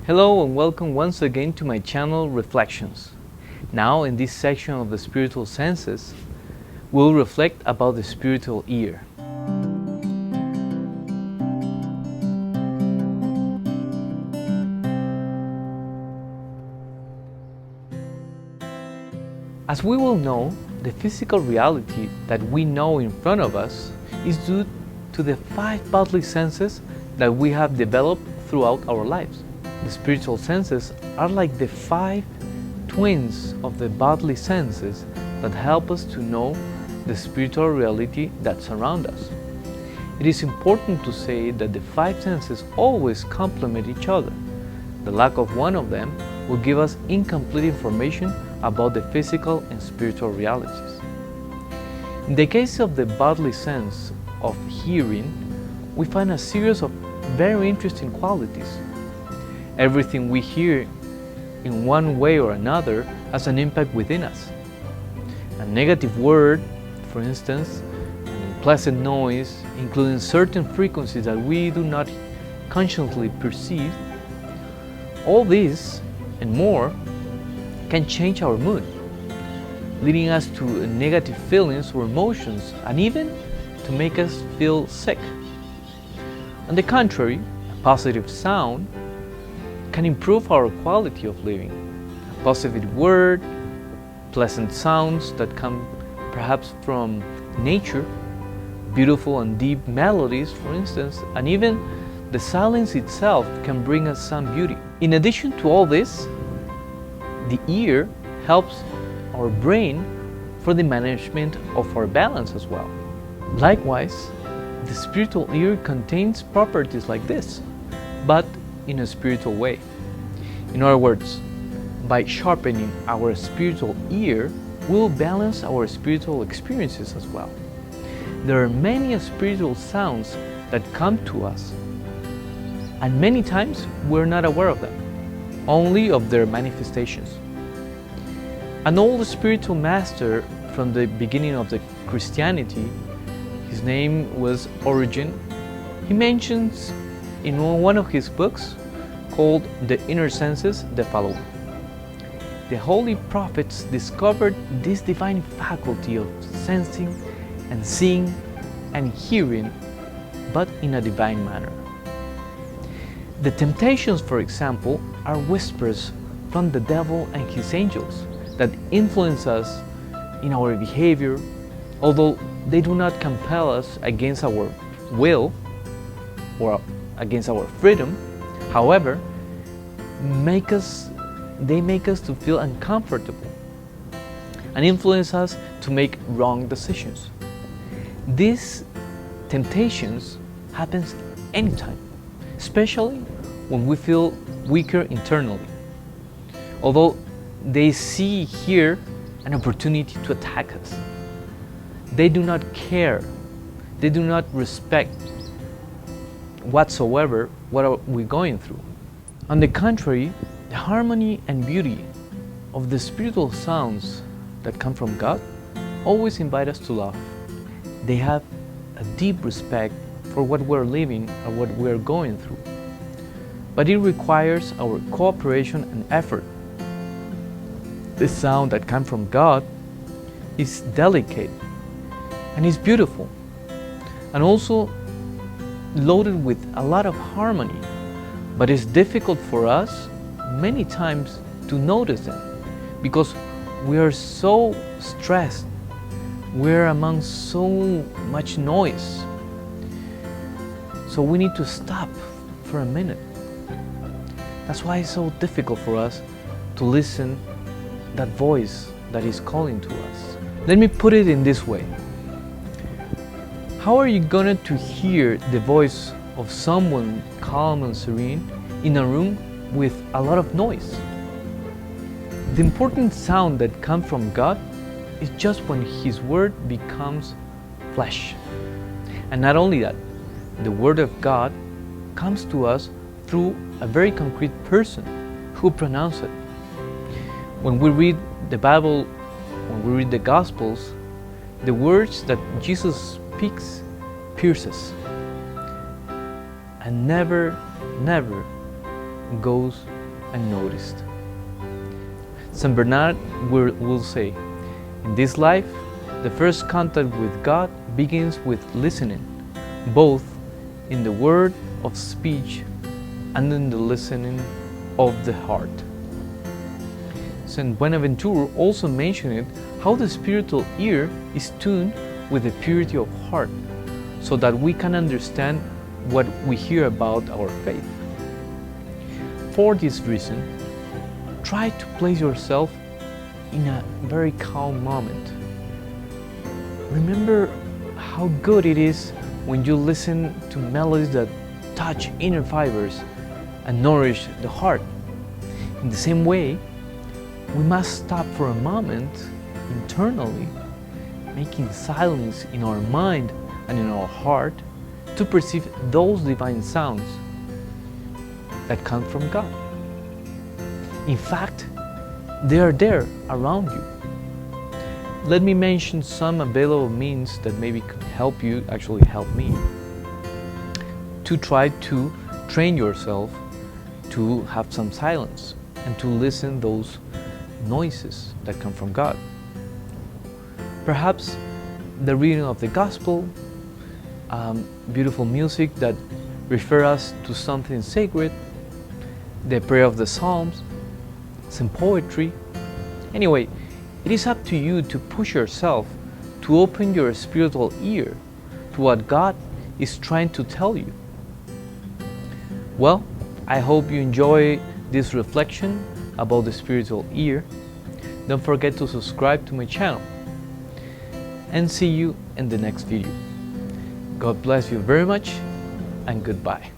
Hello and welcome once again to my channel Reflections. Now in this section of the spiritual senses, we'll reflect about the spiritual ear. As we will know, the physical reality that we know in front of us is due to the 5 bodily senses that we have developed throughout our lives. The spiritual senses are like the 5 twins of the bodily senses that help us to know the spiritual reality that surrounds us. It is important to say that the 5 senses always complement each other. The lack of one of them will give us incomplete information about the physical and spiritual realities. In the case of the bodily sense of hearing, we find a series of very interesting qualities. Everything we hear in one way or another has an impact within us. A negative word, for instance, an unpleasant noise, including certain frequencies that we do not consciously perceive, all this and more can change our mood, leading us to negative feelings or emotions, and even to make us feel sick. On the contrary, a positive sound can improve our quality of living. A positive word, pleasant sounds that come perhaps from nature, beautiful and deep melodies, for instance, and even the silence itself can bring us some beauty. In addition to all this, the ear helps our brain for the management of our balance as well. Likewise, the spiritual ear contains properties like this, but in a spiritual way. In other words, by sharpening our spiritual ear, we'll balance our spiritual experiences as well. There are many spiritual sounds that come to us, and many times we're not aware of them, only of their manifestations. An old spiritual master from the beginning of the Christianity, his name was Origen, he mentions in one of his books called The Inner Senses the following: the holy prophets discovered this divine faculty of sensing and seeing and hearing, but in a divine manner. The temptations, for example, are whispers from the devil and his angels that influence us in our behavior, although they do not compel us against our will or against our freedom. However, they make us to feel uncomfortable and influence us to make wrong decisions. These temptations happens anytime, especially when we feel weaker internally. Although they see here an opportunity to attack us, they do not care, they do not respect whatsoever what are we going through. On the contrary, the harmony and beauty of the spiritual sounds that come from God always invite us to love. They have a deep respect for what we're living or what we're going through. But it requires our cooperation and effort. The sound that comes from God is delicate and is beautiful, and also loaded with a lot of harmony, but it's difficult for us many times to notice them because we are so stressed, we're among so much noise. So we need to stop for a minute. That's why it's so difficult for us to listen that voice that is calling to us. Let me put it in this way. How are you going to hear the voice of someone calm and serene in a room with a lot of noise? The important sound that comes from God is just when His Word becomes flesh. And not only that, the Word of God comes to us through a very concrete person who pronounces it. When we read the Bible, when we read the Gospels, the words that Jesus speaks pierces and never goes unnoticed. St. Bernard will say, in this life, the first contact with God begins with listening, both in the word of speech and in the listening of the heart. St. Bonaventure also mentioned how the spiritual ear is tuned with the purity of heart, so that we can understand what we hear about our faith. For this reason, try to place yourself in a very calm moment. Remember how good it is when you listen to melodies that touch inner fibers and nourish the heart. In the same way, we must stop for a moment internally, making silence in our mind and in our heart to perceive those divine sounds that come from God. In fact, they are there around you. Let me mention some available means that maybe could help you, actually help me, to try to train yourself to have some silence and to listen those noises that come from God. Perhaps the reading of the Gospel, beautiful music that refer us to something sacred, the prayer of the Psalms, some poetry. Anyway, it is up to you to push yourself to open your spiritual ear to what God is trying to tell you. Well, I hope you enjoy this reflection about the spiritual ear. Don't forget to subscribe to my channel, and see you in the next video. God bless you very much, and goodbye.